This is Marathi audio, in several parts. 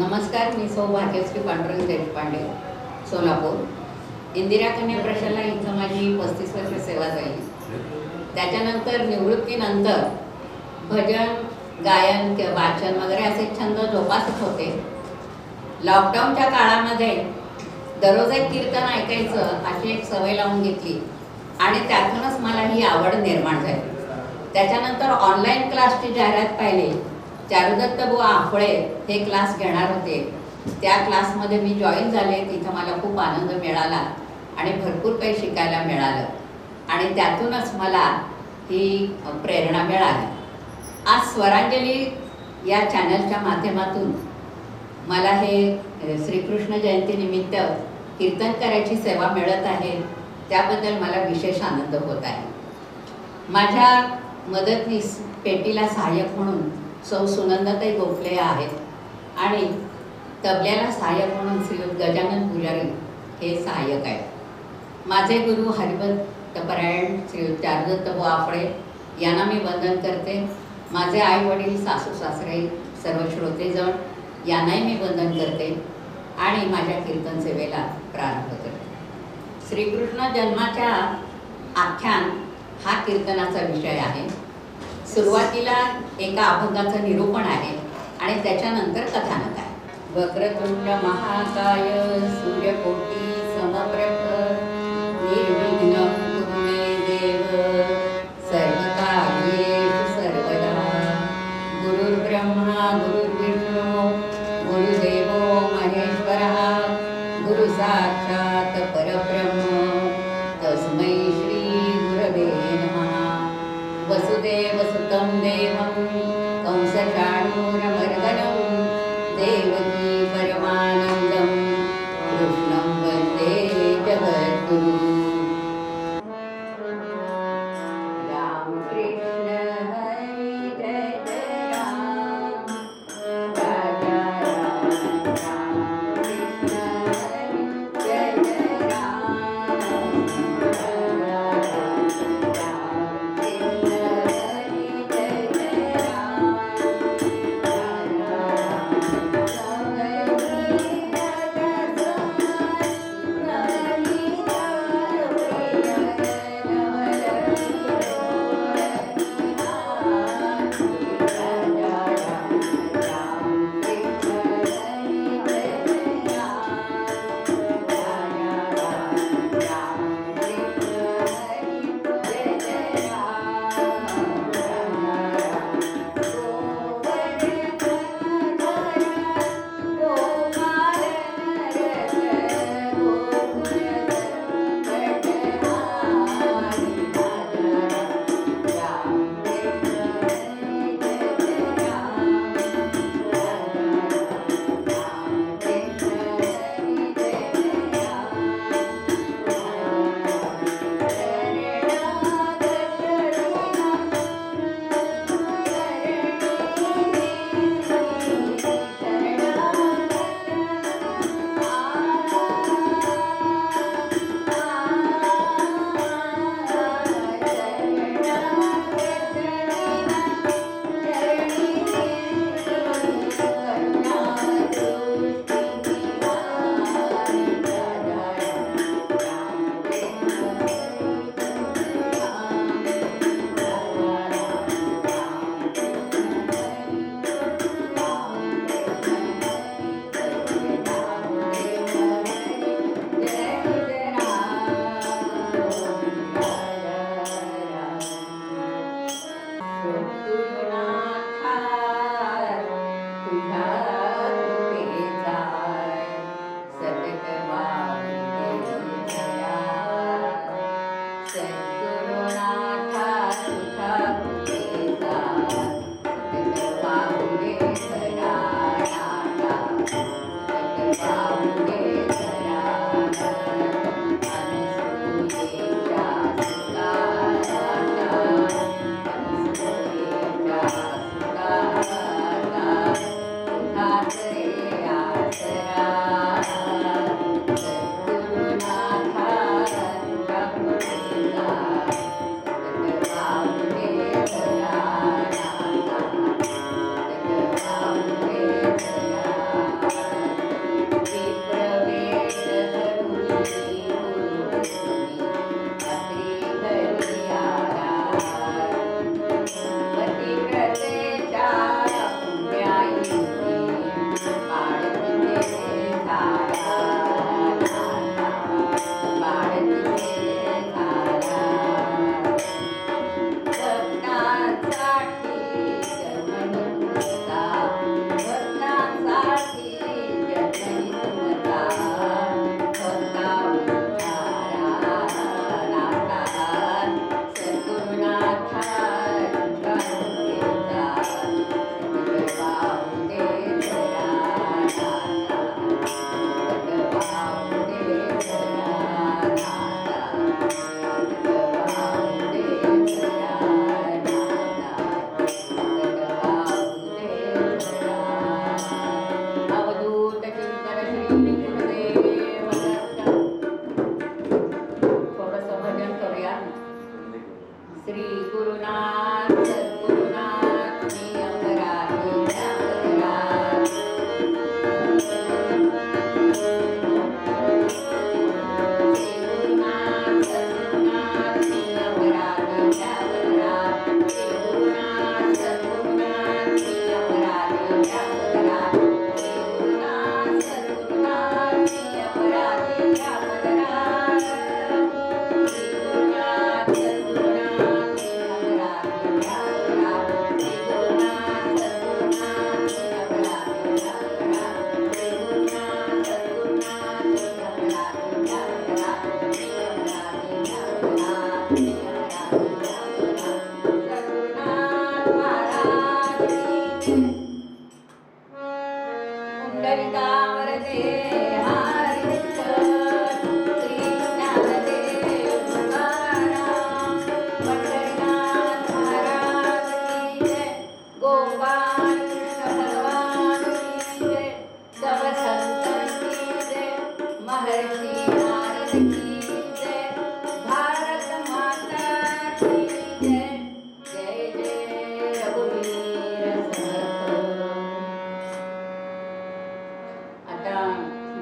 नमस्कार, मी सौ भाग्यश्री पांडुरंग देशपांडे, सोलापूर. इंदिरा कन्या प्रशाला इथं माझी 35 वर्ष सेवा झाली. त्याच्यानंतर निवृत्तीनंतर भजन, गायन किंवा वाचन वगैरे असे छंद जोपासत होते. लॉकडाऊनच्या काळामध्ये दररोज एक कीर्तन ऐकायचं अशी एक सवय लावून घेतली आणि त्यातूनच मला ही आवड निर्माण झाली. त्याच्यानंतर ऑनलाईन क्लासची जाहिरात पाहिली. चारुदत्त बुवा आफळे हे क्लास घेणार होते. त्या क्लासमध्ये मी जॉईन झाले. तिथं मला खूप आनंद मिळाला आणि भरपूर काही शिकायला मिळालं आणि त्यातूनच मला ही प्रेरणा मिळाली. आज स्वरांजली या चॅनलच्या माध्यमातून मला हे श्रीकृष्ण जयंतीनिमित्त कीर्तन करायची सेवा मिळत आहे. त्याबद्दल मला विशेष आनंद होत आहे. माझ्या मदतनीस पेटीला सहाय्यक म्हणून सौ सुनंदाताई गोखले आहेत आणि तबल्याला सहाय्यक म्हणून श्री गजानन पुजारी हे सहाय्यक आहेत. माझे गुरु हरिभक्तपरायण श्री चारुदत्त बुवा आफळे यांना मी वंदन करते. माझे आई वडील, सासू सासरे, सर्व श्रोतेजण यांनाही मी वंदन करते आणि माझ्या कीर्तन सेवेला प्रारंभ करते. श्रीकृष्ण जन्माच्या आख्यान हा कीर्तनाचा विषय आहे. सुरुवातीला एका अभंगाचं निरूपण आहे आणि त्याच्यानंतर कथानक आहे. वक्रतुंड महाकाय सूर्यकोटी समप्रभ निर्विघ्न कुरु मे देव सर्वकार्येषु सर्वदा. गुरुर्ब्रह्मा गुरुर्विष्णू गुरुदेवो महेश्वरः गुरु साक्षात् परब्रह्म तस्मै श्री गुरवे नमः. वसुदेवसुतं देवं कंसचाणूरमर्दनं देवकी परमानन्दं कृष्णं वन्दे जगद्गुरुं. रामकृष्ण हरि जय जय राम, राजा राम रामकृष्ण हरि जय जय राम, राजा राम रामकृष्ण हरि जय जय राम, राजा राम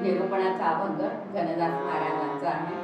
निरूपणाचा अभंग गणदास महाराजांचा आहे.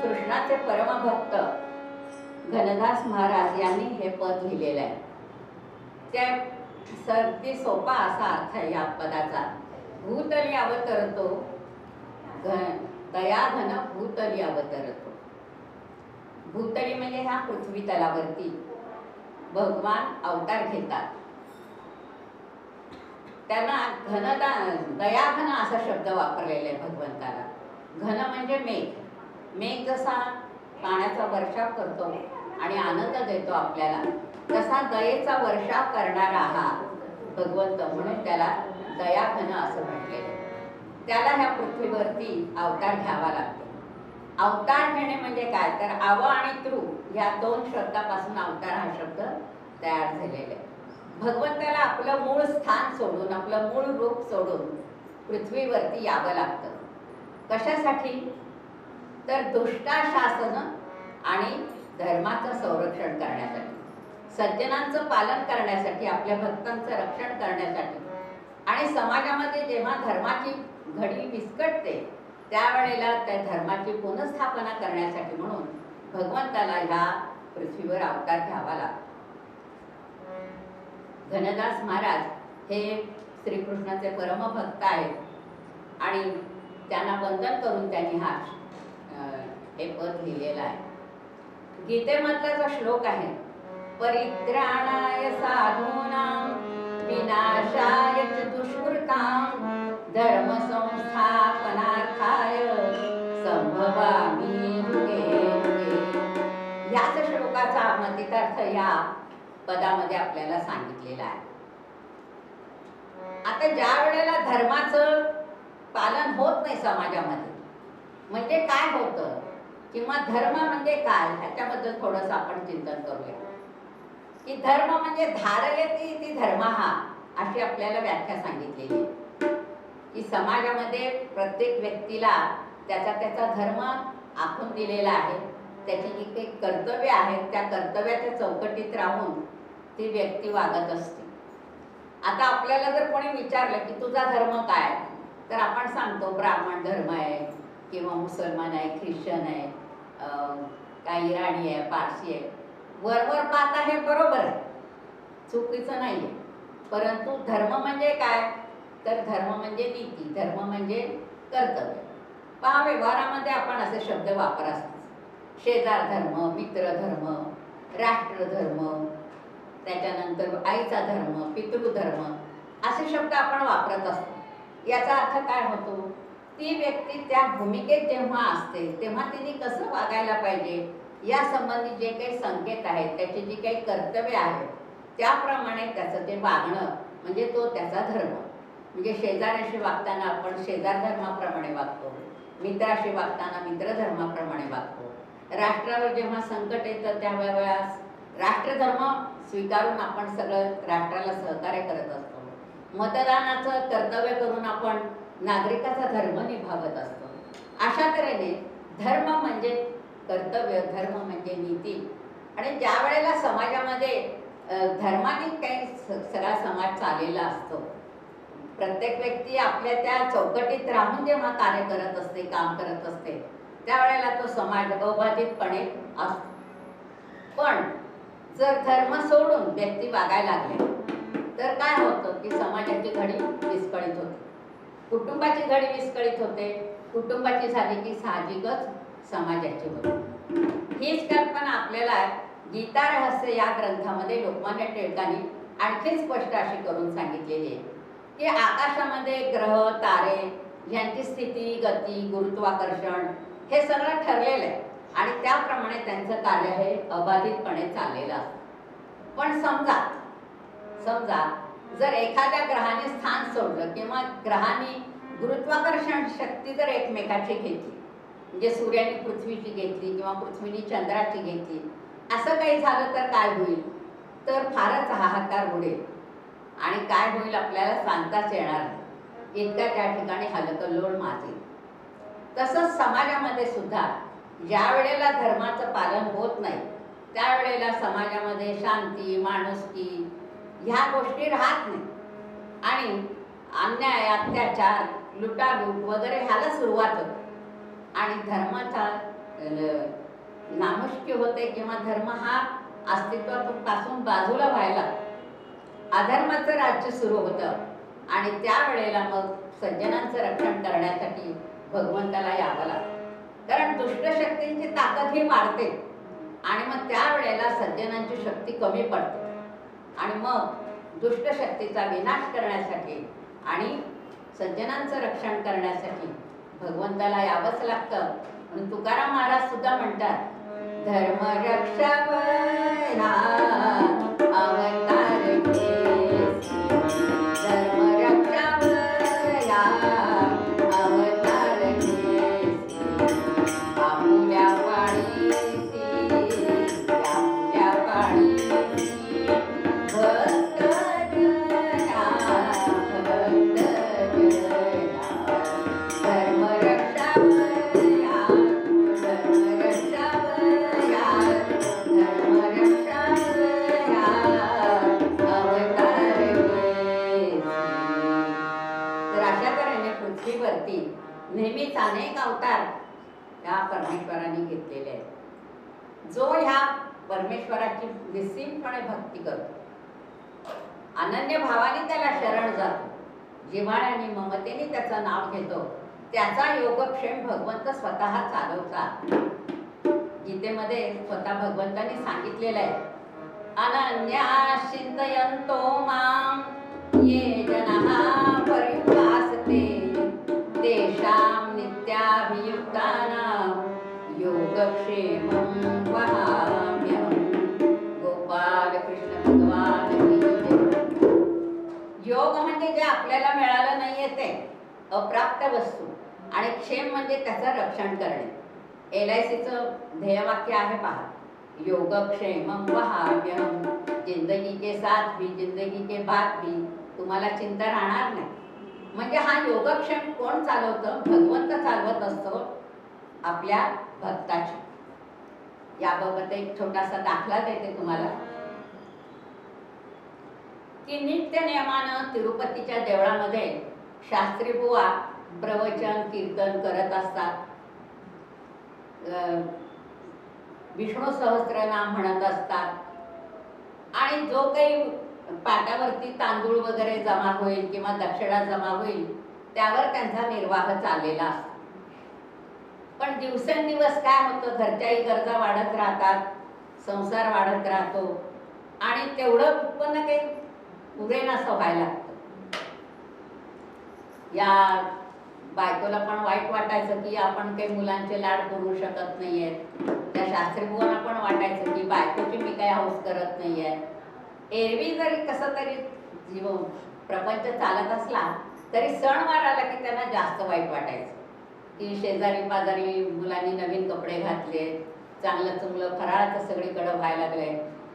कृष्णाचे परमभक्त गणदास महाराज यांनी हे पद लिहिलेलं आहे. त्या सर्दी सोपा असा अर्थ आहे या पदाचा. भूतली अवतरतो दयाघन भूतली अवतरतो. भूतली म्हणजे ह्या पृथ्वी तलावरती भगवान अवतार घेतात. त्यांना दयाघन असा शब्द वापरलेला आहे भगवंताला. घन म्हणजे मेघ. मेघ जसा पाण्याचा वर्षाव करतो आणि आनंद देतो आपल्याला, तसा दयेचा वर्षाव करणारा हा भगवंत, म्हणून त्याला दयाघन असं म्हटलेलं. त्याला ह्या पृथ्वीवरती अवतार घ्यावा लागतो. अवतार घेणे म्हणजे काय तर आव आणि तृ या दोन शब्दापासून अवतार हा शब्द तयार झालेला आहे. भगवंताला आपलं मूळ स्थान सोडून, आपलं मूळ रूप सोडून पृथ्वीवरती यावं लागतं. कशासाठी तर दुष्टाशासन आणि धर्माचं संरक्षण करण्यासाठी, सज्जनांचं पालन करण्यासाठी, आपल्या भक्तांचं रक्षण करण्यासाठी, आणि समाजामध्ये जेव्हा धर्माची घडी विस्कटते त्यावेळेला त्या धर्माची पुनर्स्थापना करण्यासाठी म्हणून भगवंताला ह्या पृथ्वीवर अवतार घ्यावा लागतो. गणदास महाराज हे श्रीकृष्णाचे परमभक्त आहेत आणि त्यांना वंदन करून त्यांनी हे पद लिहिलेलं आहे. गीतेमधला जो श्लोक आहे, परित्राणाय साधूनां ह्या पदामध्ये आपल्याला सांगितलेलं आहे. आता ज्या वेळेला धर्माचं पालन होत नाही समाजामध्ये, म्हणजे काय होतं किंवा धर्म म्हणजे काय ह्याच्याबद्दल थोडंसं आपण चिंतन करूया. की धर्म म्हणजे धारयती ती धर्म हा, अशी आपल्याला व्याख्या सांगितलेली की समाजामध्ये प्रत्येक व्यक्तीला त्याचा त्याचा धर्म आखून दिलेला आहे. त्याची जी काही कर्तव्य आहेत त्या कर्तव्याच्या चौकटीत राहून ती व्यक्ती वागत असते. आता आपल्याला जर कोणी विचारलं की तुझा धर्म काय, तर आपण सांगतो ब्राह्मण धर्म आहे किंवा मुसलमान आहे, ख्रिश्चन आहे, काय इराणी आहे, पारसी आहे. वरवर पाहता हे बरोबर आहे, चुकीचं नाही आहे. परंतु धर्म म्हणजे काय, तर धर्म म्हणजे नीती, धर्म म्हणजे कर्तव्य. पहा व्यवहारामध्ये आपण असे शब्द वापर असतो, शेजार धर्म, मित्र धर्म, राष्ट्रधर्म, त्याच्यानंतर आईचा धर्म, पितृधर्म, असे शब्द आपण वापरत असतो. याचा अर्थ काय होतो, ती व्यक्ती त्या भूमिकेत जेव्हा असते तेव्हा तिने कसं वागायला पाहिजे या संबंधी जे काही संकेत आहेत, त्याची जी काही कर्तव्य आहेत त्याप्रमाणे त्याचं ते वागणं म्हणजे तो त्याचा धर्म. म्हणजे शेजाऱ्याशी वागताना आपण शेजार धर्माप्रमाणे वागतो, मित्राशी वागताना मित्रधर्माप्रमाणे वागतो. राष्ट्रावर जेव्हा संकट येतं त्यावेळेला राष्ट्रधर्म स्वीकारून आपण सगळं राष्ट्राला सहकार्य करत असतो. मतदानाचं कर्तव्य करून आपण नागरिकाचा धर्म निभावत असतो. अशा तऱ्हेने धर्म म्हणजे कर्तव्य, धर्म म्हणजे नीती. आणि ज्या वेळेला समाजामध्ये धर्माने काही सगळा समाज चाललेला असतो, प्रत्येक व्यक्ती आपल्या त्या चौकटीत राहून जेव्हा कार्य करत असते, काम करत असते, त्यावेळेला तो समाज अबाधितपणे असतो. पण जर धर्म सोडून व्यक्ती वागायला लागले तर काय होतं की समाजाची घडी विस्कळीत होते, कुटुंबाची घडी विस्कळीत होते. कुटुंबाची झाली की साहजिकच समाजाची होते. हीच कल्पना आपल्याला गीता रहस्य या ग्रंथामध्ये लोकमान्य टिळकांनी आणखी स्पष्ट अशी करून सांगितलेली आहे की आकाशामध्ये ग्रह तारे यांची स्थिती, गती, गुरुत्वाकर्षण हे सगळं ठरलेलं आहे आणि त्याप्रमाणे त्यांचं कार्य हे अबाधितपणे चाललेलं असतं. पण समजा जर एखाद्या ग्रहाने स्थान सोडलं किंवा ग्रहाने गुरुत्वाकर्षण शक्ती जर एकमेकाची घेतली, म्हणजे सूर्याने पृथ्वीची घेतली किंवा पृथ्वीने चंद्राची घेतली, असं काही झालं तर काय होईल, तर फारच हाहाकार उडेल आणि काय होईल आपल्याला सांगताच येणार नाही, इतका त्या ठिकाणी हलकल्लोळ माजेल. तसंच समाजामध्ये सुद्धा ज्या वेळेला धर्माचं पालन होत नाही त्यावेळेला समाजामध्ये शांती, माणुसकी ह्या गोष्टी राहत नाही आणि अन्याय, अत्याचार, लुटालूट वगैरे ह्याला सुरुवात होते आणि धर्माचा नामुष्की होते किंवा धर्म हा अस्तित्वापासून बाजूला व्हायला अधर्माचं राज्य सुरू होतं. आणि त्यावेळेला मग सज्जनांचं रक्षण करण्यासाठी भगवंताला यावं लागतं, कारण दुष्टशक्तींची ताकद ही वाढते आणि मग त्यावेळेला सज्जनांची शक्ती कमी पडते आणि मग दुष्टशक्तीचा विनाश करण्यासाठी आणि सज्जनांचं रक्षण करण्यासाठी भगवंताला यावंच लागतं. म्हणून तुकाराम महाराज सुद्धा म्हणतात, धर्म रक्षावया अवतार केसी, धर्म रक्षावया अवतार केसी, आमुल्या पाळीसी आमुल्या पाळीसी भक्त जना भक्त जना, धर्म रक्षावया धर्म रक्षावया धर्म रक्षावया अवतार केसी. तर अशा तऱ्हेने पृथ्वीवरती नेहमीच अनेक अवतार ह्या परमेश्वराने घेतलेले आहेत. जो ह्या परमेश्वराची निस्सीमपणे भक्ती करतो, अनन्य भावाने त्याला शरण जातो, जिव्हाळ्याने ममतेने त्याचं नाव घेतो, त्याचा योगक्षेम भगवंत स्वतः चालवतात. गीतेमध्ये स्वतः भगवंतांनी सांगितलेलं आहे, अनन्या चिंतयन्तो मां ये जनाः पर्युपासते तेषां नित्याभियुक्तानां योगक्षेमं वहाम्यहम्. गोपाल अप्राप्त वस्तू आणि क्षेम म्हणजे त्याचं रक्षण करणे. LICचं ध्येयवाक्य आहे पहा, योगक्षेमं वहाम्यहं, जिंदगी के साथ भी जिंदगी के बाद भी तुम्हाला चिंता राहणार नाही. म्हणजे हा योगक्षेम कोण चालवतं? भगवंत चालवत असतो आपल्या भक्ताची. याबाबत एक छोटासा दाखला देते तुम्हाला की नित्य नियमानं तिरुपतीच्या देवळामध्ये शास्त्री बुवा प्रवचन कीर्तन करत असतात, विष्णू सहस्त्रनाम म्हणत असतात आणि जो काही पाटावरती तांदूळ वगैरे जमा होईल किंवा दक्षिणा जमा होईल त्यावर त्यांचा निर्वाह चाललेला असतो. पण दिवसेंदिवस काय होतं, घरच्याही गरजा वाढत राहतात, संसार वाढत राहतो आणि तेवढं उत्पन्न काही पुरेनासं व्हायला लागतं. या बायकोला पण वाईट वाटायचं की आपण काही मुलांचे लाड पुरवू शकत नाहीये. त्या शास्त्रीबुवांना पण वाटायचं की बायकोची मी काही हौस करत नाहीये. एरवी जरी कसं तरी जीव प्रपंच चालत असला तरी सणवार आला की त्यांना जास्त वाईट वाटायचं की शेजारी पाजारी मुलांनी नवीन कपडे घातले, चांगलं चुंगलं फराळाचं सगळीकडं व्हायला लागलंय,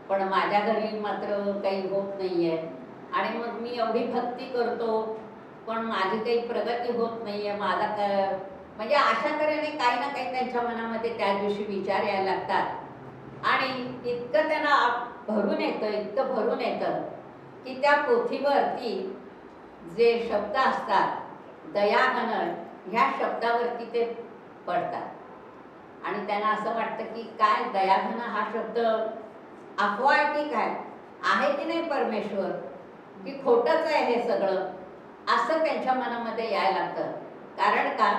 पण माझ्या घरी मात्र काही होत नाहीये. आणि मग मी एवढी भक्ती करतो पण माझी काही प्रगती होत नाहीये, माझा काय म्हणजे अशा तऱ्हेने काही ना काही त्यांच्या मनामध्ये त्या दिवशी विचार यायला लागतात. आणि इतकं त्यांना भरून येतं, इतकं भरून येतं की त्या पोथीवरती जे शब्द असतात, दयाघन, ह्या शब्दावरती ते पडतात आणि त्यांना असं वाटतं की काय दयाघन हा शब्द अफवा आहे की काय आहे की नाही, परमेश्वर की खोटंच आहे हे सगळं, असं त्यांच्या मनामध्ये यायला लागतं. कारण का,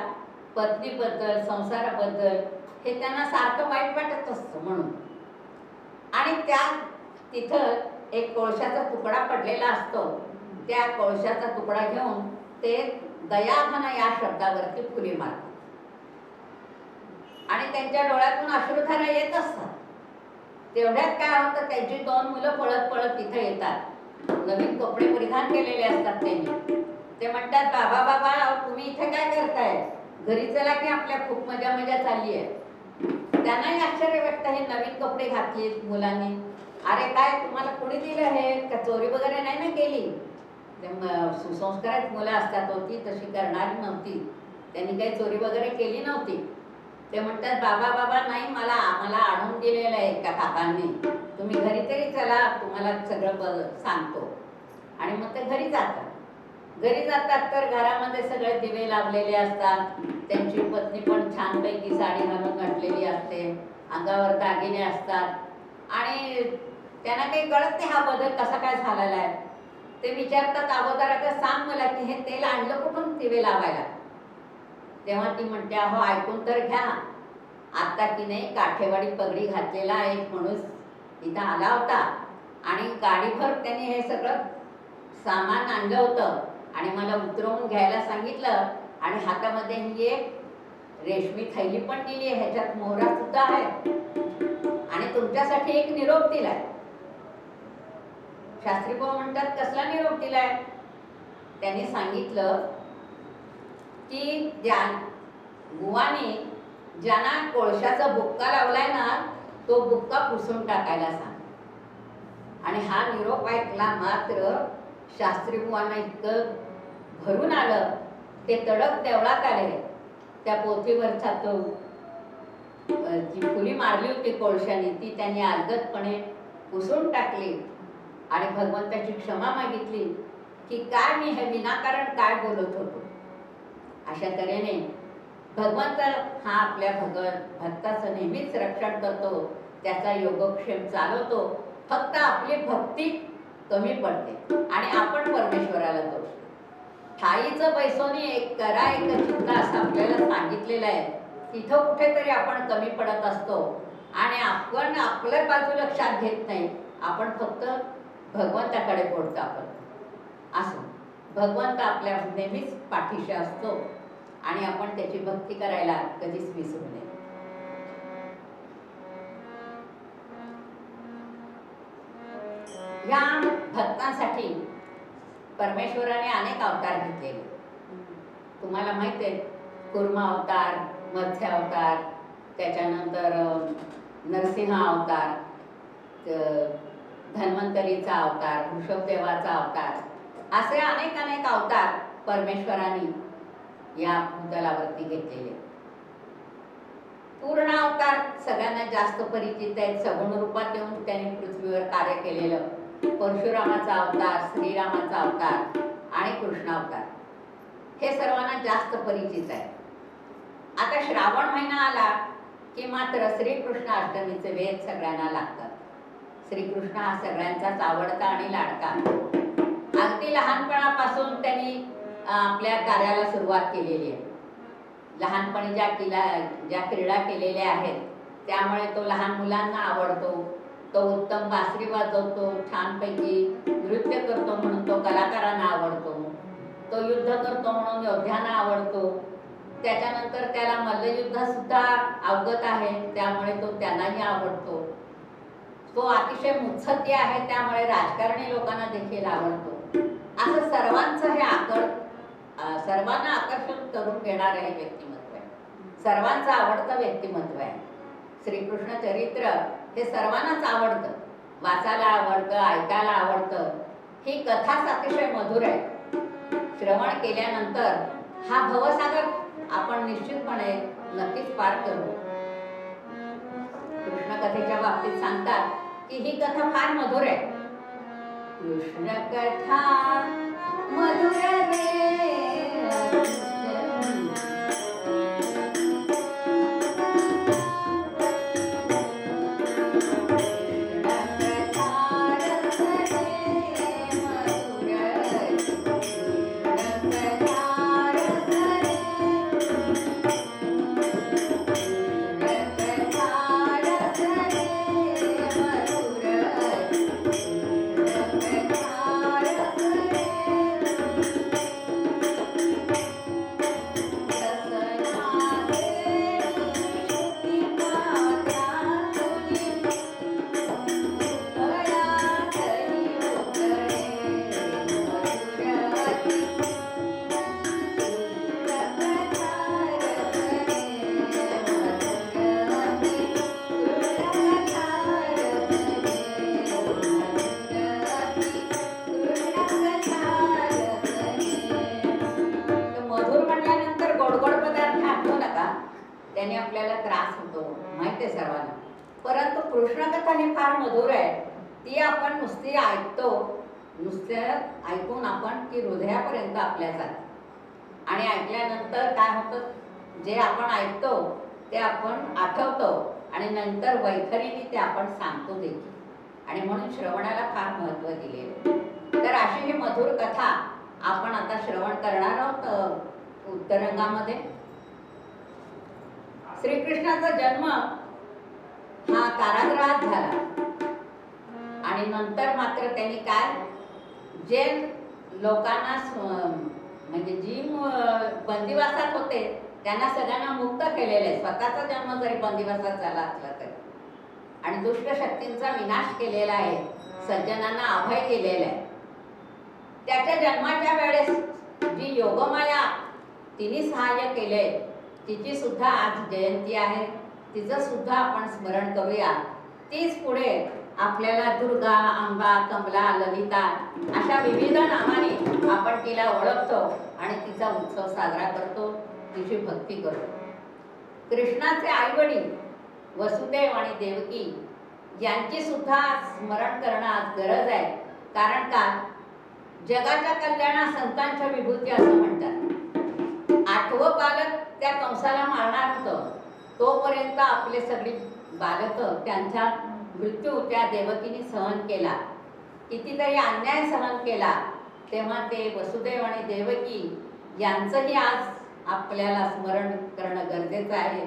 पत्नीबद्दल संसाराबद्दल हे त्यांना सारखं वाईट वाटत असतं म्हणून. आणि त्या तिथं एक कोळशाचा तुकडा पडलेला असतो, त्या कोळशाचा तुकडा घेऊन ते दयाघन या शब्दावरती फुली मारतात आणि त्यांच्या डोळ्यातून अश्रुधारा येत असतात. तेवढ्यात काय होतं, त्यांची 2 मुलं पळत पळत तिथे येतात. नवीन कपडे परिधान केलेले असतात त्यांनी. ते म्हणतात, बाबा बाबा तुम्ही इथे काय करताय, घरी चला की आपल्या खूप मजा मजा चालली आहे. त्यांनाही आश्चर्य वाटतं, हे नवीन कपडे घातले मुलांनी, अरे काय तुम्हाला कोणी दिलं हे, का चोरी वगैरे नाही ना केली. ते सुसंस्कारित मुलं असतात होती, तशी करणारी नव्हती, त्यांनी काही चोरी वगैरे केली नव्हती. ते म्हणतात, बाबा बाबा नाही, आम्हाला आणून दिलेलं आहे एका काकांनी, तुम्ही घरी तरी चला, तुम्हाला सगळं सांगतो. आणि मग ते घरी जातात. घरी जातात तर घरामध्ये सगळे दिवे लावलेले असतात, त्यांची पत्नी पण छानपैकी साडी घालून घातलेली असते, अंगावर दागिने असतात आणि त्यांना काही कळत नाही हा बदल कसा काय झालेला आहे. ते विचारतात अगोदर, सांग मला की हे तेल आणलं कुठून दिवे लावायला. तेव्हा ती म्हणते, अहो ऐकून तर घ्या, आता की नाही काठेवाडी पगडी घातलेला एक माणूस इथं आला होता आणि गाडीभर त्यांनी हे सगळं सामान आणलं होतं आणि मला उतरवून घ्यायला सांगितलं आणि हातामध्ये ही एक रेशमी थैली पण दिली आहे, ह्याच्यात मोहरा सुद्धा आहे आणि तुमच्यासाठी एक निरोप दिलाय. शास्त्री भाऊ म्हणतात, कसला निरोप दिलाय. त्यांनी सांगितलं की बुवाने ज्यांना कोळशाचा बुक्का लावलाय ना, तो बुक्का पुसून टाकायला सांग. आणि हा निरोप ऐकला मात्र शास्त्री बुवांना इतकं भरून आलं, ते तडक देवळात आले. त्या पोथीवरचा तो जी फुली मारली होती कोळशाने, ती त्यांनी अलगदपणे पुसून टाकली आणि भगवंताची क्षमा मागितली की काय मी हे विनाकारण काय बोलत होतो. अशा तऱ्हेने भगवंत हा आपल्या भक्ताचं नेहमीच रक्षण करतो, त्याचा योगक्षेम चालवतो. फक्त आपली भक्ती कमी पडते आणि आपण परमेश्वराला दोष. ठाईचं बैसोनी एक करा एक चिंता असं आपल्याला सांगितलेलं आहे. तिथं कुठेतरी आपण कमी पडत असतो आणि आपण आपल्या बाजू लक्षात घेत नाही, आपण फक्त भगवंताकडे पडतो. आपण असं भगवंत आपल्या नेहमीच पाठीशी असतो आणि आपण त्याची भक्ती करायला कधीच विसरू नये. या भक्तांसाठी परमेश्वराने अनेक अवतार घेतलेले. तुम्हाला माहिती आहे, कुर्मा अवतार, मत्स्य अवतार, त्याच्यानंतर नरसिंह अवतार, धन्वंतरीचा अवतार, वृषभदेवाचा अवतार, असे अनेक अनेक अवतार परमेश्वराने या भूतलावरती घेतलेले. पूर्ण अवतार सगळ्यांना जास्त परिचित आहेत. सगुण रूपात येऊन त्यांनी पृथ्वीवर कार्य केलेलं परशुरामाचा अवतार, श्रीरामाचा अवतार आणि कृष्ण अवतार हे सर्वांना जास्त परिचित आहे. आता श्रावण महिना आला की मात्र श्रीकृष्ण अष्टमीचे वेध सगळ्यांना लागतात. श्रीकृष्ण हा सगळ्यांचाच आवडता आणि लाडका. अगदी लहानपणापासून त्यांनी आपल्या कार्याला सुरुवात केलेली आहे. लहानपणी ज्या क्रीडा केलेल्या आहेत त्यामुळे तो लहान मुलांना आवडतो. तो उत्तम बासरी वाजवतो, छानपैकी नृत्य करतो म्हणून तो कलाकारांना आवडतो. तो युद्ध करतो म्हणून योद्ध्यांना आवडतो. त्याच्यानंतर त्याला मल्लयुद्ध सुद्धा अवगत आहे त्यामुळे तो त्यांनाही आवडतो. तो अतिशय मुत्सद्दी आहे त्यामुळे राजकारणी लोकांना देखील आवडतो. असं सर्वांचं हे सर्वांना आकर्षण करून घेणारं हे व्यक्तिमत्व आहे. सर्वांचं आवडतं व्यक्तिमत्व आहे. श्रीकृष्ण चरित्र हे सर्वांनाच आवडतं, वाचायला आवडतं, ऐकायला आवडतं. ही कथाच अतिशय मधुर आहे. श्रवण केल्यानंतर हा भवसागर आपण निश्चितपणे नक्कीच पार करू. कृष्ण कथेच्या बाबतीत सांगतात की ही कथा फार मधुर आहे. कृष्ण कथा मधुर रे, त्याने आपल्याला त्रास होतो माहिती आहे सर्वांना. परंतु कृष्णकथा ही फार मधुर आहे. ती आपण नुसती ऐकतो, ऐकून आपण ती हृदयापर्यंत आपल्या जाते. आणि ऐकल्यानंतर काय होतं, जे आपण ऐकतो ते आपण आठवतो आणि नंतर वैखरीने ते आपण सांगतो देखील. आणि म्हणून श्रवणाला फार महत्त्व दिलेलं. तर अशी ही मधुर कथा आपण आता श्रवण करणार आहोत उत्तरंगामध्ये. श्रीकृष्णाचा जन्म हा कारागृहात झाला आणि नंतर मात्र त्यांनी काय, जे लोकांना म्हणजे जी बंदिवासात होते त्यांना सगळ्यांना मुक्त केलेले आहे. स्वतःचा जन्म जरी बंदिवासात झाला असला तरी, आणि दुष्ट शक्तींचा विनाश केलेला आहे, सज्जनांना अभय केलेला आहे. त्याच्या जन्माच्या वेळेस जी योगमाया तिने सहाय्य केले, तिची सुद्धा आज जयंती आहे. तिचं सुद्धा आपण स्मरण करूया. तीच पुढे आपल्याला दुर्गा, अंबा, कमला, ललिता अशा विविध नावाने आपण तिला ओळखतो आणि तिचा उत्सव साजरा करतो, तिची भक्ती करतो. कृष्णाचे आईवडील वसुदेव आणि देवकी यांची सुद्धा स्मरण करणं आज गरज आहे. कारण का, जगाच्या कल्याणात संतांच्या विभूती असं म्हणतात. 8वं बालक त्या कंसाला मारणार होतं, तोपर्यंत आपले सगळी बालकं त्यांचा मृत्यू त्या देवकीने सहन केला, कितीतरी अन्याय सहन केला. तेव्हा ते वसुदेव आणि देवकी यांचंही आज आपल्याला स्मरण करणं गरजेचं आहे.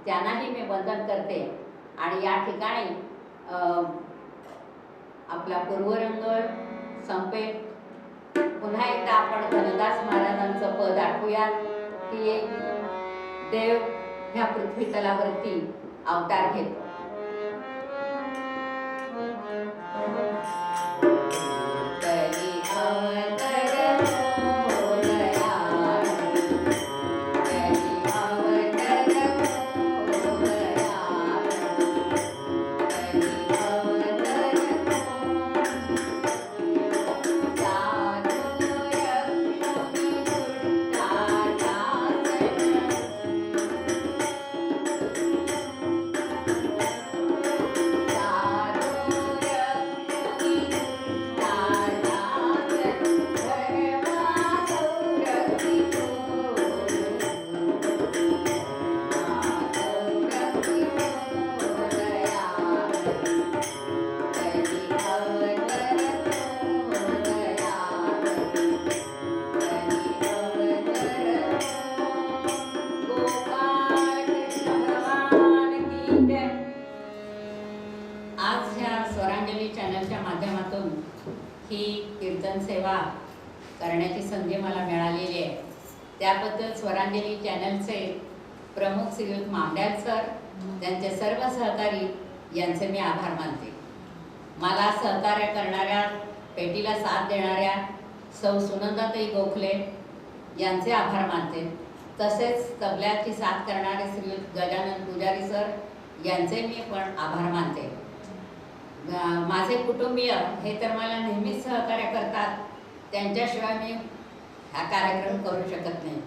त्यांनाही मी वंदन करते. आणि या ठिकाणी आपला पूर्वरंग संपेल. पुन्हा एकदा आपण धनदास महाराजांचं पद आठवूया की एक देव ह्या पृथ्वी तलावरती अवतार घेतो. कली अवतार करण्याची संधी मला मिळालेली आहे. त्याबद्दल स्वरांजली चॅनलचे प्रमुख श्रीयुत मामड्याल सर, त्यांचे सर्व सहकारी यांचे मी आभार मानते. मला सहकार्य करणाऱ्या, पेटीला साथ देणाऱ्या सौ सुनंदाताई गोखले यांचे आभार मानते. तसेच तबल्याची साथ करणारे श्रीयुत गजानन पुजारी सर यांचे मी पण आभार मानते. माझे कुटुंबीय हे तर मला नेहमीच सहकार्य करतात. त्यांच्याशिवाय मी हा कार्यक्रम करू शकत नाही.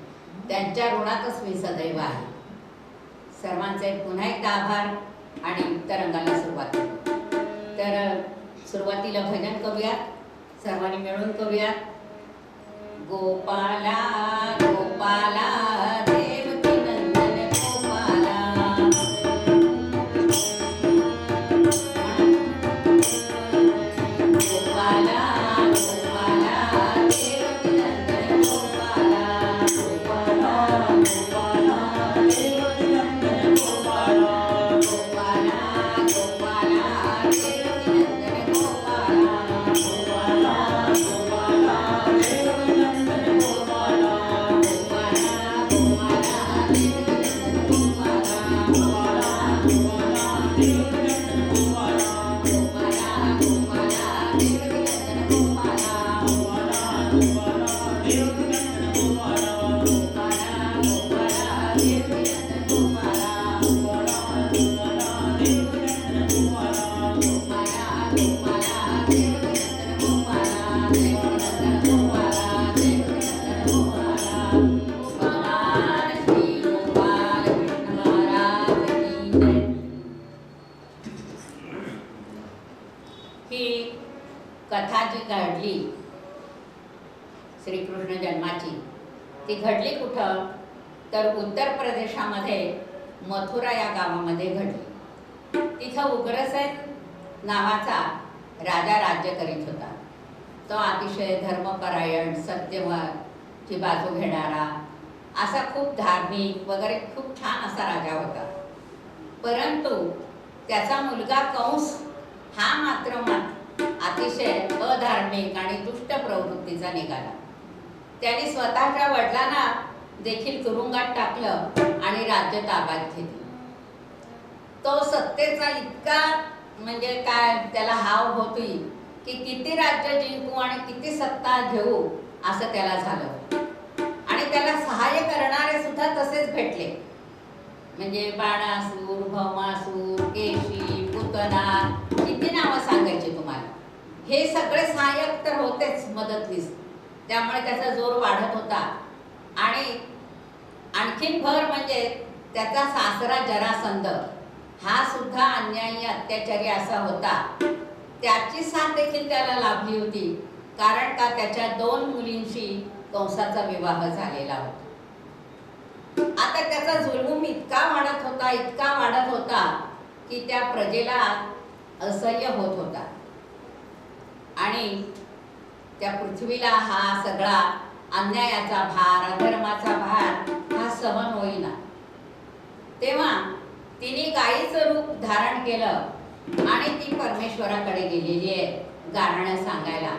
त्यांच्या ऋणातच मी सदैव आहे. सर्वांचे पुन्हा एकदा आभार आणि तरंगाला सुरुवात. तर सुरुवातीला भजन करूयात, सर्वांनी मिळून करूयात. गोपाला गोपाला देवकी नंदन गोपाला, गोपाला गोपाला देवकी नंदन गोपाला, गोपाला गोपाला देवकी नंदन गोपाला, गोपाला गोपाला देवकी नंदन गोपाला, गोपाला गोपाला देवकी नंदन गोपाला, गोपाला गोपाला देवकी नंदन गोपाला, गोपाला गोपाला देवकी नंदन गोपाला, गोपाला गोपाला देवकी नंदन गोपाला, गोपाला गोपाला देवकी नंदन गोपाला, गोपाला गोपाला देवकी नंदन गोपाला, गोपाला गोपाला देवकी नंदन गोपाला, गोपाला गोपाला देवकी नंदन गोपाला, देवकी नंदन गोपाला, देवकी नंदन गोपाला. गोपाल श्री गोपाल कृष्ण महाराज की जय. ही कथा जी घडली श्रीकृष्ण जन्माची, ती घडली कुठं तर उत्तर प्रदेशामध्ये मथुरा या गावामध्ये घडली. तिथं उग्रसेन नावाचा राजा राज्य करीत होता. तो अतिशय धर्मपरायण, सत्यवाची बाजू घेणारा, असा खूप धार्मिक वगैरे खूप छान असा राजा होता. परंतु त्याचा मुलगा कंस हा मात्र अतिशय अधार्मिक आणि दुष्ट प्रवृत्तीचा निघाला. त्याने स्वतःच्या वडिलांना देखील तुरुंगात टाकलं आणि राज्य ताब्यात घेतलं. तो सत्तेचा इतका म्हणजे काय त्याला हाव होती की किती राज्य जिंकू आणि किती सत्ता घेऊ असं त्याला झालं. आणि त्याला सहाय्य करणारे सुद्धा तसेच भेटले. म्हणजे बाणासूर, भौमासूर, केशी, पुतना, किती नावं सांगायची तुम्हाला. हे सगळे सहाय्यक तर होतेच मदतनीस. त्यामुळे त्याचा जोर वाढत होता. आणि आणखीन भर म्हणजे त्याचा सासरा जरासंध हा सुद्धा अन्यायी अत्याचारी असा होता. त्याची साथ देखील त्याला लाभली होती, कारण का त्याच्या 2 मुलींशी कंसाचा विवाह झालेला होता. आता त्याचा जुलूम इतका वाढत होता, इतका वाढत होता की त्या प्रजेला असह्य होत होता. आणि त्या पृथ्वीला हा सगळा अन्यायाचा भार, अधर्माचा भार हा सहन होईना. तेव्हा तिने गायीचं रूप धारण केलं आणि ती परमेश्वराकडे गेलेली आहे गाणं सांगायला.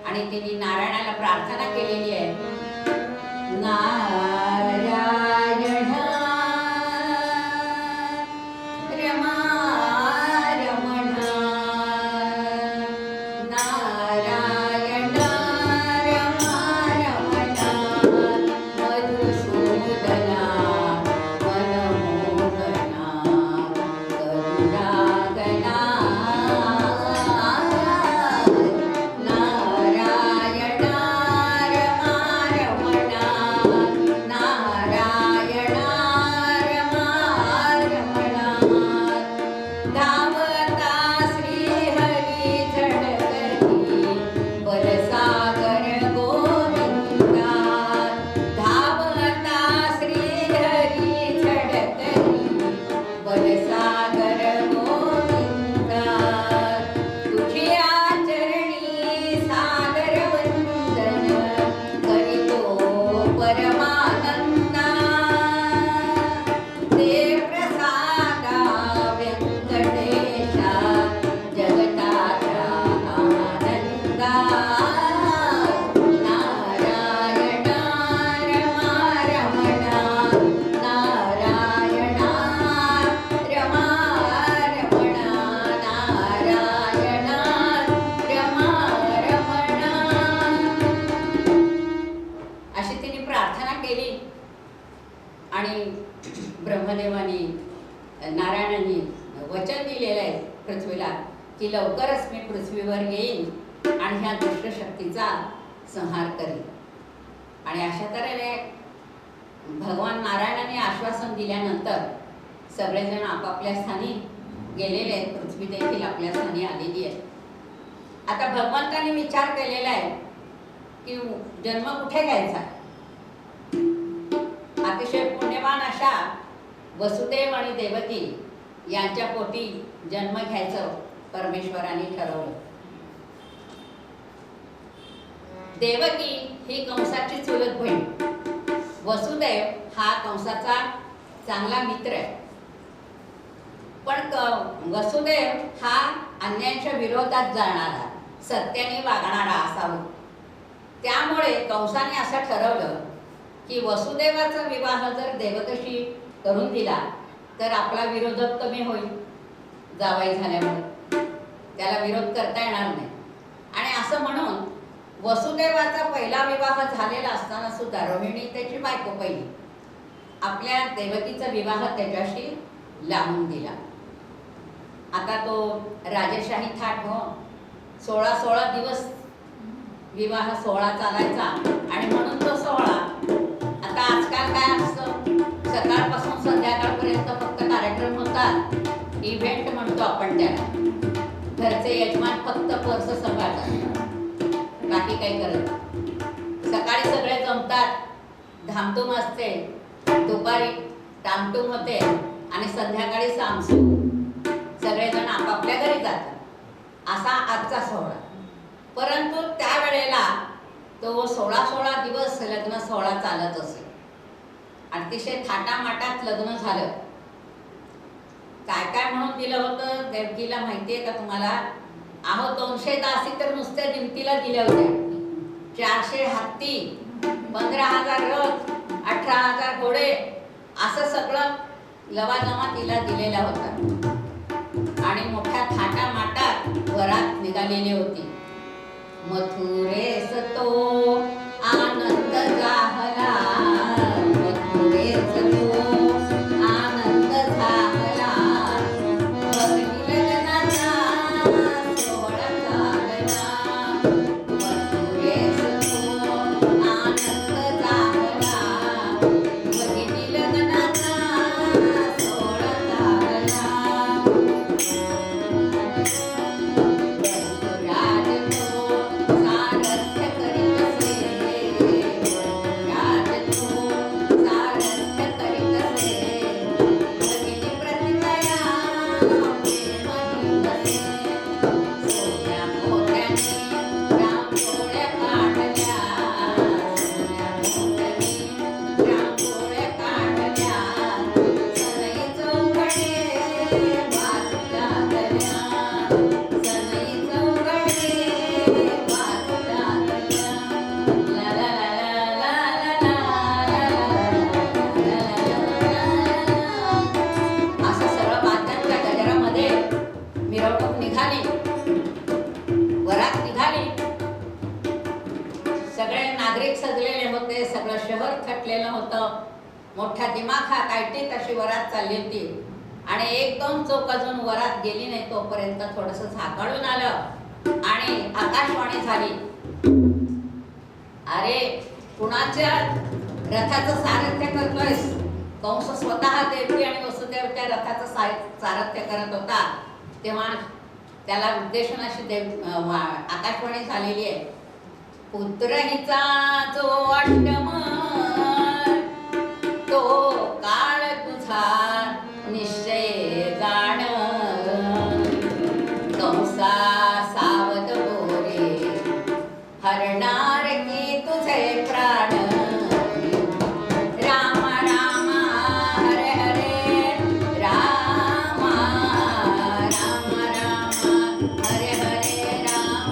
आणि तिने नारायणाला प्रार्थना केलेली आहे, नारायण रमा रमण, नारायण रमा रमण, मधुसूदना मनमोहना, करुणागना, नारायण रमा रमण, नारायण ब्रह्मदेवानी नारायणांनी वचन दिलेलं आहे पृथ्वीला की लवकरच मी पृथ्वीवर येईन आणि ह्या दुष्ट शक्तीचा संहार करीन. आणि अशा तऱ्हेने भगवान नारायणाने आश्वासन दिल्यानंतर सगळेजण आपापल्या स्थानी गेलेले आहेत. पृथ्वी देखील आपल्या स्थानी आलेली आहे. आता भगवंतांनी विचार केलेला आहे की जन्म कुठे घ्यायचा. अतिशय पुण्यवान अशा वसुदेव आणि देवकी यांच्या पोटी जन्म घ्यायचं परमेश्वराने ठरवलं. देवकी ही कंसाची चुलत बहीण, वसुदेव हा कंसाचा चांगला मित्र आहे. पण वसुदेव हा अन्यायाच्या विरोधात जाणारा, सत्याने वागणारा असावा. त्यामुळे कंसाने असं ठरवलं की वसुदेवाचा विवाह जर देवकीशी करून दिला तर आपला विरोधक कमी होईल. जावई झाल्यामुळे त्याला विरोध करता येणार नाही. आणि असं म्हणून वसुदेवाचा पहिला विवाह झालेला असताना सुद्धा रोहिणी त्याची बायको पहिली आपल्या देवकीचा विवाह त्याच्याशी लावून दिला. आता तो राजेशाही थाट हो 16 दिवस विवाह सोहळा चालायचा. आणि म्हणून तो सोहळा आता आजकाल काय असतं, सकाळपासून संध्याकाळपर्यंत फक्त कार्यक्रम होतात. इव्हेंट म्हणतो आपण त्याला. घरचे यजमान फक्त पर्स सांभाळतात, बाकी काही करत नाही. सकाळी सगळे जमतात, धामधूम असते, दुपारी टामटूम होते आणि संध्याकाळी सामसू सगळेजण आपापल्या घरी जातात. असा आजचा सोहळा. परंतु त्यावेळेला तो 16 दिवस लग्न सोहळा चालत असे. अतिशय थाटामाटात लग्न झालं. काय काय म्हणून दिलं होतं देवकीला माहिती आहे का तुम्हाला? अहो 200 दासी तर नुसत्या दिमतीला दिल्या होत्या. 400 हत्ती, 15,000 रथ, 18,000 घोडे, असं सगळं लवाजमा तिला दिलेला होता. आणि मोठ्या थाटामाटात वरात निघालेली होती. मथुरेस तो आनंद झाला, मथुरेस तो आनंद झाला, भक्ती लग्नाचा सोहळा झाला. मथुरेस तो आनंद झाला, भक्ती लग्नाचा सोहळा झाला. सजलेले होते. सगळं शहर थटलेलं होतं. मोठ्या दिमाखात ऐटीत अशी वरात चालली होती. आणि 1-2 चौक अजून वरात गेली नाही तोपर्यंत थोडंसं झाकळून आलं आणि आकाशवाणी झाली. अरे कुणाच्या रथाचं सारथ्य करतोयस? कंस स्वतः देवकी आणि वसुदेवच्या रथाचं सारथ्य करत होता. तेव्हा त्याला उद्देशून अशी आकाशवाणी झालेली आहे. पुत्र हिचा जो अष्टम तो काळ तुझा निश्चय जाण, कंसा सावध बोरे हरणार की तुझे प्राण. राम राम हरे हरे राम, राम राम हरे हरे राम,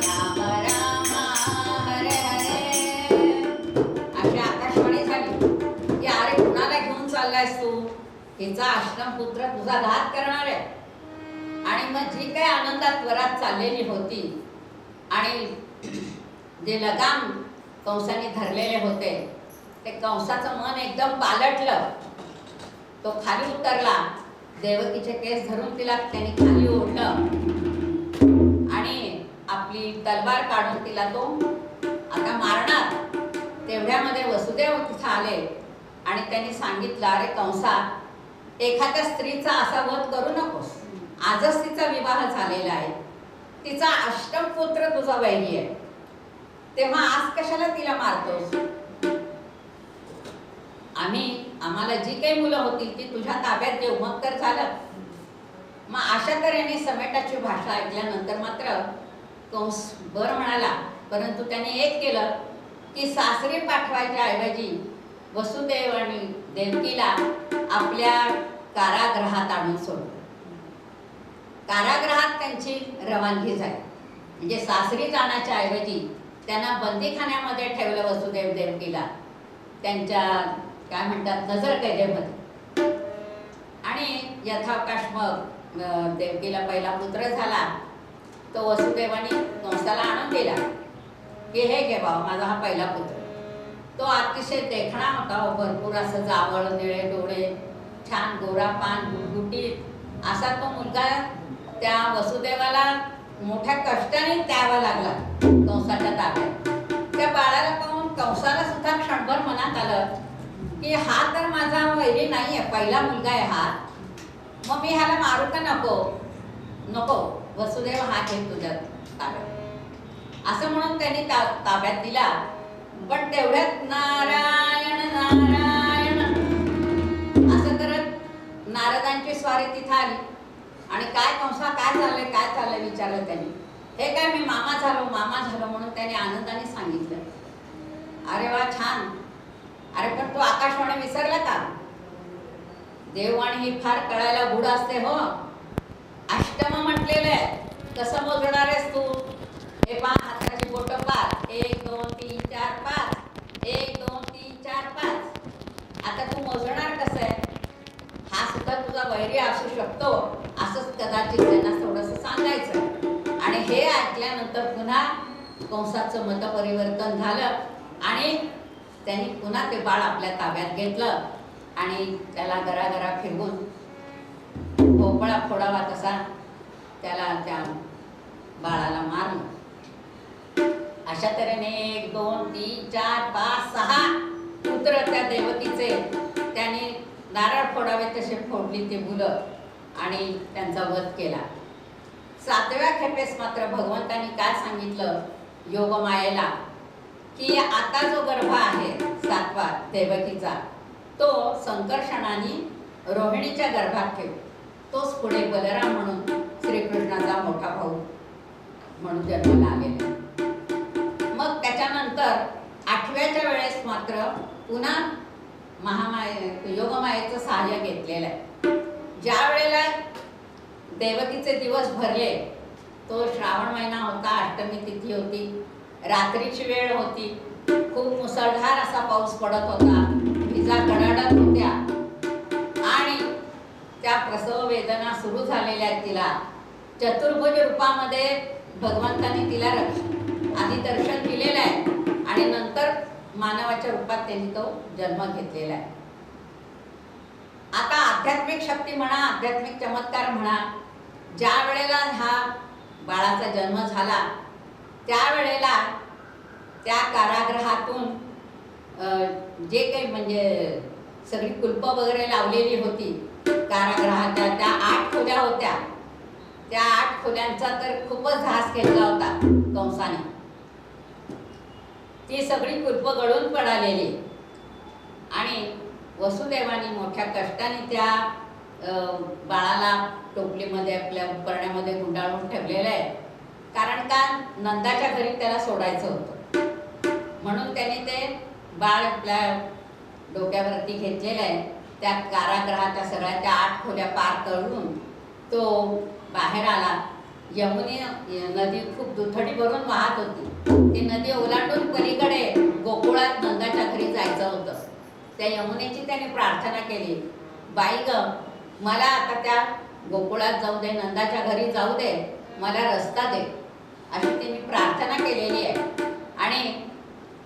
राम राम हरे हरे. अशी आकाशवाणी झाली की अरे कुणाला घेऊन चाललायस तू? हिचा आश्रम पुत्र तुझा घात करणार आहे. आणि मग जी काही आनंदात वरात चाललेली होती आणि जे लगाम कंसाने धरलेले होते ते कंसाचं मन एकदम पालटलं तो खाली उतरला, देवकीचे केस धरून तिला त्यांनी खाली ओढलं आणि आपली तलवार काढून तिला तो आता मारणार. तेवढ्यामध्ये वसुदेव तिथं आले आणि त्यांनी सांगितलं, अरे कंसा, एखाद्या स्त्रीचा असा वध करू नकोस. आजच तिचा विवाह झालेला आहे, तिचा अष्टम पुत्र तुझा वैरी आहे, तेव्हा आज कशाला तिला मारतोस? आम्हाला जी काही मुलं होतील ती तुझ्या ताब्यात देऊ, मग तर झालं. मग अशा तऱ्हेने समेटाची भाषा ऐकल्यानंतर मात्र कंस बर म्हणाला, परंतु त्याने एक केलं की सासरी पाठवायच्या ऐवजी वसुदेव आणि देवकीला आपल्या कारागृहात आणून सोडलं. कारागृहात त्यांची रवानगी झाली. म्हणजे सासरी जाण्याच्या ऐवजी त्यांना बंदीखान्यामध्ये ठेवलं वसुदेव देवकीला, त्यांच्या काय म्हणतात नजरकैदेमध्ये. आणि यथावकाश मग देवकीला पहिला पुत्र झाला. तो वसुदेवाने कंसाला आणून दिला की हे घे बाबा, माझा हा पहिला पुत्र. तो अतिशय देखणा होता, भरपूर असं जावळ, निळे डोळे, छान गोरा पान, गुटगुटीत असा तो मुलगा त्या वसुदेवाला मोठ्या कष्टाने द्यावा लागला कंसाच्या ताब्यात. त्या बाळाला पाहून कंसाला सुद्धा क्षणभर मनात आलं की हा तर माझा वैरी नाही आहे, पहिला मुलगा आहे हा, मग मी ह्याला मारू का नको? नको, वसुदेव हा घे तुझ्या ताब्यात असं म्हणून त्यांनी ताब्यात दिला. पण तेवढ्यात नारायण नारायण असं करत नारदांची स्वारी तिथं आली आणि काय कंसा काय चाललंय विचारलं त्यांनी. हे काय मी मामा झालो म्हणून त्याने आनंदाने सांगितलं. अरे वा, छान. अरे पण तू आकाशवाणी विसरला का? देववाणी ही फार कळायला गुढ असते हो. अष्टम म्हटलेलं आहे, कसं मोजणार आहेस तू? हे पहा, हाताची बोटं पाच, 1 2 3 4 5, 1 2 3 4 5. आता तू मोजणार कसं आहे? हा सुद्धा तुझा वैरी असू शकतो, असंच कदाचित त्यांना थोडंसं सांगायचं. आणि हे ऐकल्यानंतर पुन्हा कंसाचं मतपरिवर्तन झालं आणि त्यांनी पुन्हा ते बाळ आपल्या ताब्यात घेतलं आणि त्याला घराघरा फिरवून भोपळा फोडावा तसा त्याला त्या बाळाला मारलं. अशा तऱ्हेने 1 2 3 4 5 6 पुत्र त्या देवकीचे त्याने नारळ फोडावे तसे फोडली ते मुलं आणि त्यांचा वध केला. 7व्या खेपेस मात्र भगवंतांनी काय सांगितलं योगमायेला की आता जो गर्भ आहे 7वा देवकीचा, तो संकर्षणाने रोहिणीच्या गर्भात ठेव. तोच पुढे बलराम म्हणून श्रीकृष्णाचा मोठा भाऊ म्हणून जन्माला आलेला. मग त्याच्यानंतर 8व्याच्या वेळेस मात्र पुन्हा योगमायेचं सहाय्य घेतलेलं आहे. ज्या वेळेला देवकीचे दिवस भरले, तो श्रावण महिना होता, अष्टमी तिथी होती, रात्रीची वेळ होती, खूप मुसळधार असा पाऊस पडत होता, विजा कडाडत होत्या आणि त्या प्रसव वेदना सुरू झालेल्या आहेत. तिला चतुर्भुज रूपामध्ये भगवंतांनी तिला आधी दर्शन दिलेलं आहे आणि नंतर मानवाच्या रूपात त्यांनी तो जन्म घेतलेला आहे. आता आध्यात्मिक शक्ती म्हणा, आध्यात्मिक चमत्कार म्हणा, ज्या वेळेला हा बाळाचा जन्म झाला त्यावेळेला त्या कारागृहातून जे काही म्हणजे सगळी कुलपं वगैरे लावलेली होती कारागृहाच्या, त्या 8 खोल्या होत्या. त्या 8 खोल्यांचा तर खूपच ध्यास घेतला होता कंसाने. ती सगळी कुलपं गळून पडालेली आणि वसुदेवाने मोठ्या कष्टाने त्या बाळाला टोपलीमध्ये आपल्या उपरण्यामध्ये गुंडाळून ठेवलेलं आहे. कारण का नंदाच्या घरी त्याला सोडायचं होतं, म्हणून त्याने ते बाळ आपल्या डोक्यावरती घेतलेलं आहे. त्या कारागृहाच्या सगळ्या त्या 8 खोल्या पार करून तो बाहेर आला. यमुनी नदी खूप दुथडी भरून वाहत होती. ती नदी ओलांडून पलीकडे गोकुळात नंदाच्या घरी जायचं होतं. त्या यमुनेची त्याने प्रार्थना केली, बाई ग, मला आता त्या गोकुळात जाऊ दे, नंदाच्या घरी जाऊ दे, मला रस्ता दे, अशी त्यांनी प्रार्थना केलेली आहे. आणि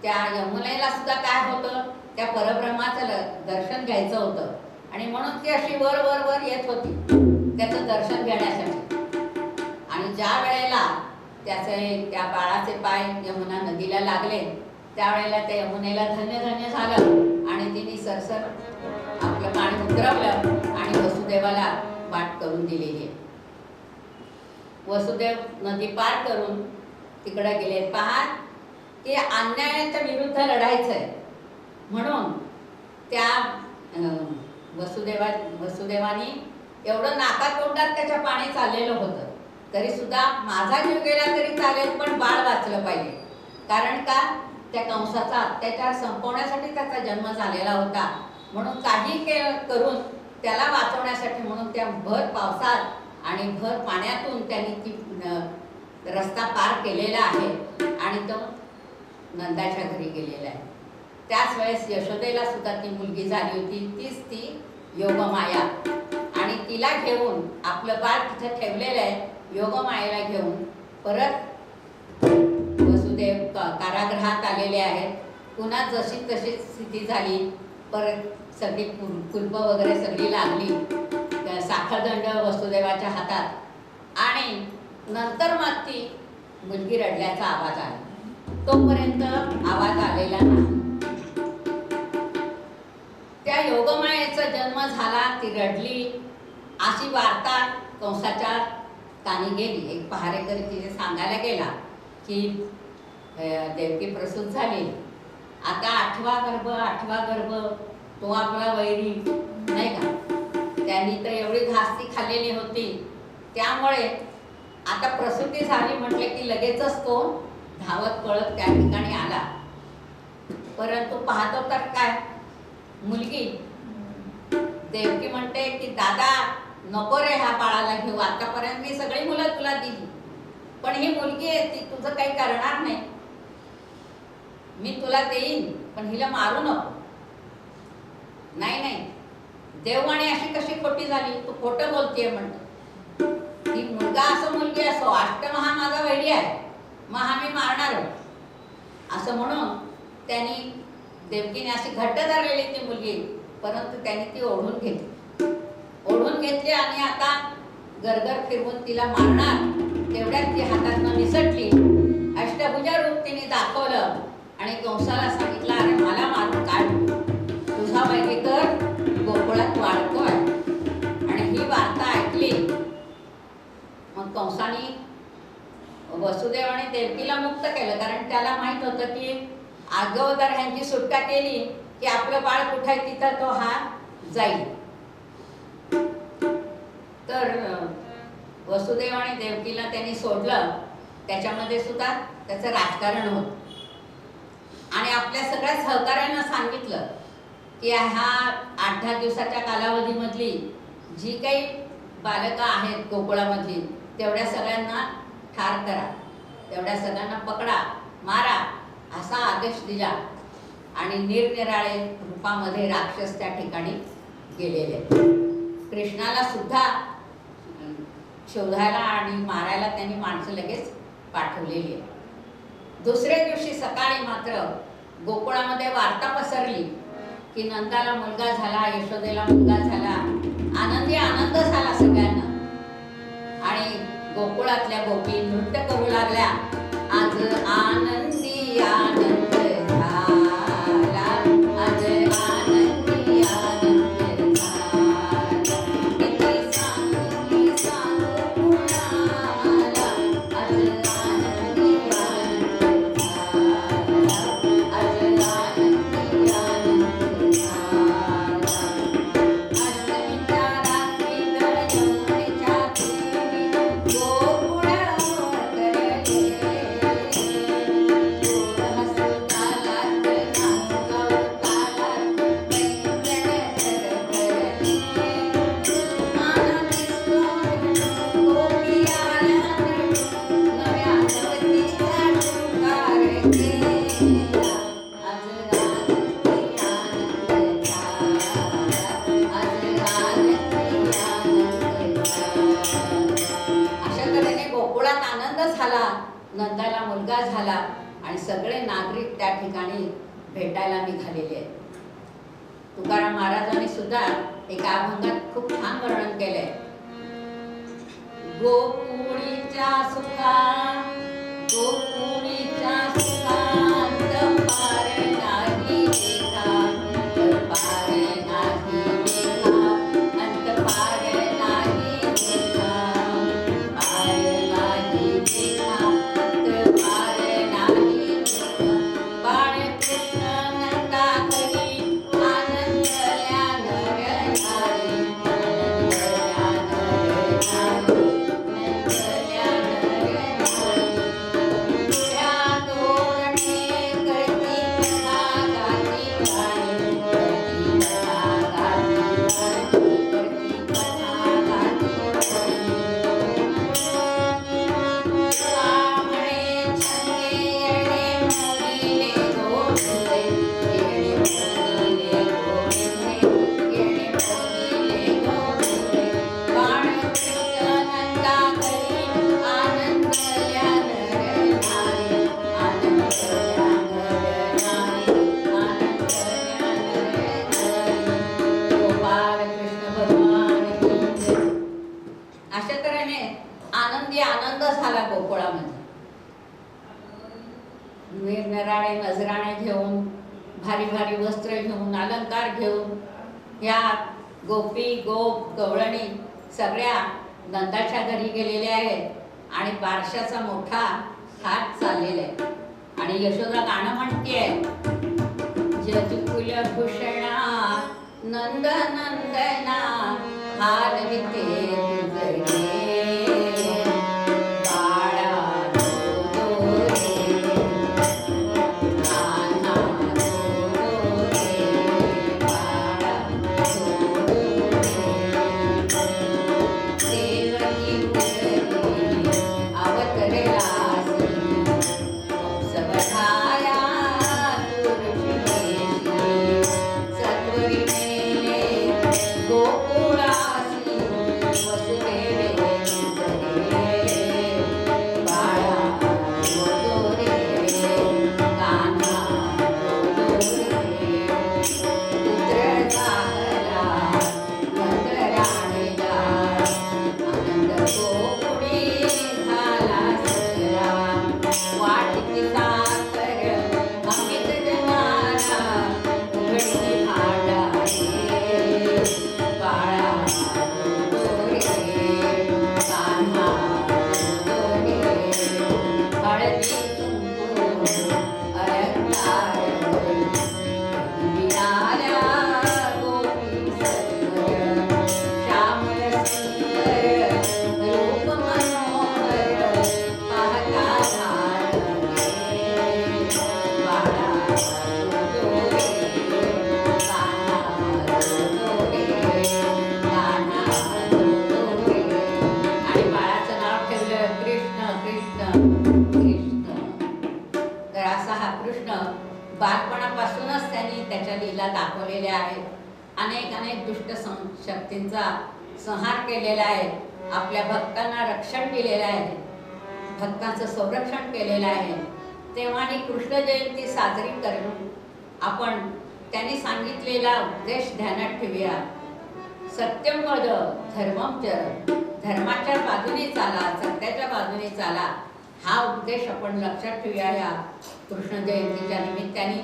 त्या यमुनेला सुद्धा काय होतं, त्या परब्रह्माचं दर्शन घ्यायचं होतं. आणि म्हणून ती अशी वर वर वर येत होती त्याचं दर्शन घेण्यासाठी. आणि ज्या वेळेला त्या बाळाचे पाय यमुना नदीला लागले त्यावेळेला त्या यमुनेला धन्य धन्य झालं आणि तिने सरसर आपलं पाणी उतरवलं आणि वसुदेवाला वाट करून दिलेली आहे. वसुदेव नदी पार करून तिकडे गेले. पहा की अन्यायाच्या विरुद्ध लढायचं आहे म्हणून त्या वसुदेवानी एवढं नाकातोंडात त्याच्या पाणी चाललेलं होतं तरी सुद्धा माझा जीव गेला तरी चालेल पण बाळ वाचलं पाहिजे. कारण का त्या कंसाचा अत्याचार संपवण्यासाठी त्याचा जन्म झालेला होता. म्हणून काही करून त्याला वाचवण्यासाठी म्हणून त्या भर पावसात आणि भर पाण्यातून त्यांनी ती रस्ता पार केलेला आहे आणि तो नंदाच्या घरी गेलेला आहे. त्याच वेळेस यशोदेला सुद्धा ती मुलगी झाली होती, तीच ती योगमाया. आणि तिला घेऊन आपलं बाळ तिथे ठेवलेलं आहे. योगमायेला घेऊन परत वसुदेव कारागृहात आलेले आहेत. पुन्हा जशी तशी स्थिती झाली. परत सगळी कुलप वगैरे सगळी लागली. साखरदंड वसुदेवाच्या हातात आणि नंतर मग ती मुलगी रडल्याचा आवाज आला. तोपर्यंत आवाज आलेला नाही. त्या योगमायेचा जन्म झाला, ती रडली अशी वार्ता कंसाच्या कानी गेली. एक पहारेकरी तिथे सांगायला गेला की देवकी प्रसूत झाली. आता 8वा गर्भ तो आपला वैरी नाही का, त्यांनी तर एवढी धास्ती खाल्लेली होती त्यामुळे आता प्रसूती झाली म्हटलं की लगेचच तो धावत पळत त्या ठिकाणी आला. परंतु पाहतो तर काय मुलगी देवकी म्हणते की दादा नको रे ह्या बाळाला घेऊ, आतापर्यंत मी सगळी मुलं तुला दिली पण ही मुलगी आहे ती तुझं काही करणार नाही, मी तुला देईन पण हिला मारू नको. नाही नाही देववाणी अशी कशी खोटी झाली, तू खोटं बोलतेय म्हणतो. ही मुलगा असो मुलगी असो अष्टमहा माझा वैरी आहे, मग हा मी मारणार असं म्हणून त्यांनी देवकीने अशी घट्ट धरलेली ती मुलगी. परंतु त्यांनी ती ओढून घेतली आणि आता गरगर फिरवून तिला मारणार. तेवढ्यात ती हातातनं निसटली. अष्टभुजा रूप तिने दाखवलं आणि कंसाला सांगितलं अरे मला मारून काढ, तुझा वैरी तर गोकुळात वाढतोय. आणि ही वार्ता ऐकली. मग कंसाने वसुदेव आणि देवकीला मुक्त केलं. कारण त्याला माहित होतं की अगोदर ह्यांची सुटका केली की आपलं बाळ कुठे आहे तिथं तो हा जाईल. तर वसुदेव आणि देवकीला त्यांनी सोडलं. त्याच्यामध्ये सुद्धा त्याचं राजकारण होतं. आणि आपल्या सगळ्या सहकार्यांना सांगितलं की ह्या 8-10 दिवसाच्या कालावधीमधली जी काही बालकं आहेत गोकुळामधली तेवढ्या सगळ्यांना ठार करा, तेवढ्या सगळ्यांना पकडा, मारा असा आदेश दिला. आणि निरनिराळे रूपामध्ये राक्षस त्या ठिकाणी गेलेले. कृष्णाला सुद्धा शोधायला आणि मारायला त्यांनी माणसं लगेच पाठवलेली आहे. दुसऱ्या दिवशी सकाळी मात्र गोकुळामध्ये वार्ता पसरली की नंदाला मुलगा झाला, यशोदेला मुलगा झाला. आनंद झाला सगळ्यांना. आणि गोकुळातल्या गोपी नृत्य करू लागल्या. आज आनंदी आनंद झाला, आज आनंदी आनंद झाला. किती सांगू कुणाला, आज आनंदी आनंद झाला, आज आनंदी आनंद झाला. अष्टमीच्या रात्री यमुनेच्या तीरी गोकुळ तरले. गोड हसू तालात नाचू तालात पैंजण तरतरले. आनंदी सोहळ्यात गोपी आल्या नटून, नव्या नवतीचा शृंगार केला. आज आनंदी आनंद झाला, आज आनंदी आनंद झाला. अशा तऱ्हेने गोकुळात आनंद झाला, नंदाला मुलगा झाला आणि सगळे नागरिक त्या ठिकाणी भेटायला निघालेले आहेत. तुकाराम महाराजांनी सुद्धा एका अभंगात खूप छान वर्णन केलंय. गोकुळीच्या सुखा गोकुळीच्या सुखांत पार नाही देखा, पार नाही देखा, अंत पार नाही देखा, पार नाही देखा, अंत पार नाही देखा. बाळकृष्ण नंदा घरी आनंदल्या नर नारी, आनंदल्या नर नारी, आनंदल्या नर नारी. त्या तोरणे करती कथा गाती गाणी, करती कथा गाती गाणी, करती कथा गाती गाणी. म्हणे छंदे येणे मोहिले गोविंदे, येणे मोहिले गोविंदे, येणे मोहिले गोविंदे. बाळकृष्ण नंदा घरी आनंदल्या नर नारी, आनंदल्या नर नारी, आनंदल्या नर नारी. गोपाळ कृष्ण भगवान की जय. अशा तऱ्हेने आनंदी आनंद झाला गोकुळामध्ये. निरनिराळे नजराणे घेऊन, भारी भारी वस्त्र घेऊन, अलंकार घेऊन या गोपी गोप गवळणी सगळ्या नंदाच्या घरी गेलेल्या आहेत आणि बारशाचा मोठा थाट चाललेला आहे. आणि यशोदा गाणं म्हणतेय, जजकुल भूषणा नंद नंदना हालविते तुझे बाळा दोरे, कान्हा दोरे, बाळा दोरे. देवकी उदरी अवतरलासी, हंसवधाया दुर्विवेशी, सत्वरी मेले गोकुळासी, वसुदेवे जरे, बाळा दोरे, कान्हा दोरे. पुत्र जाहला नंदराणीला, आनंद गोकुळी झाला सगळा. वाटिकी साखर अमित जनाला, उघडली भांडारे, बाळा दोरे, कान्हा दोरे. हळदी कुंकू अलंकार मिळाल्या गोपी सत्वर, श्यामल सुंदर रूप मनोहर, पाहता भाळले, बाळा दोरे, कान्हा दोरे, कान्हा दोरे. आणि बाळाचं नाव ठेवलं कृष्ण कृष्ण कृष्ण. तर असा हा कृष्ण बालपणापासूनच त्यांनी त्याच्या लीला दाखवलेल्या आहेत. अनेक अनेक दुष्ट शक्तींचा संहार केलेला आहे, आपल्या भक्तांना रक्षण दिलेलं आहे, भक्तांचं संरक्षण केलेलं आहे. तेव्हा ही कृष्ण जयंती साजरी करून आपण त्यांनी सांगितलेला उपदेश ध्यानात ठेवूया. सत्यम वद धर्मम चर, धर्माच्या बाजूने चाला, सत्याच्या बाजूने चाला, हा उपदेश आपण लक्षात ठेवूया या कृष्ण जयंतीच्या निमित्ताने.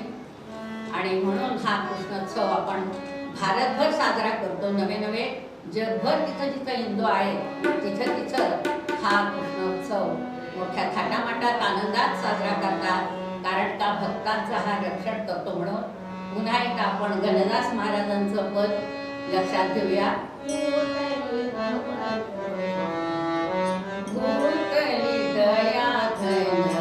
आणि म्हणून हा कृष्णोत्सव आपण भारतभर साजरा करतो. नवे नवे जगभर जिथं जिथं हिंदू आहे तिथं तिथं हा कृष्णोत्सव मोठ्या थाटामाटात आनंदात साजरा करतात. कारण का भक्तांचा हा रक्षण करतो. म्हणून पुन्हा एकदा आपण गणदास महाराजांचं पद लक्षात घेऊया. भूतली दया धन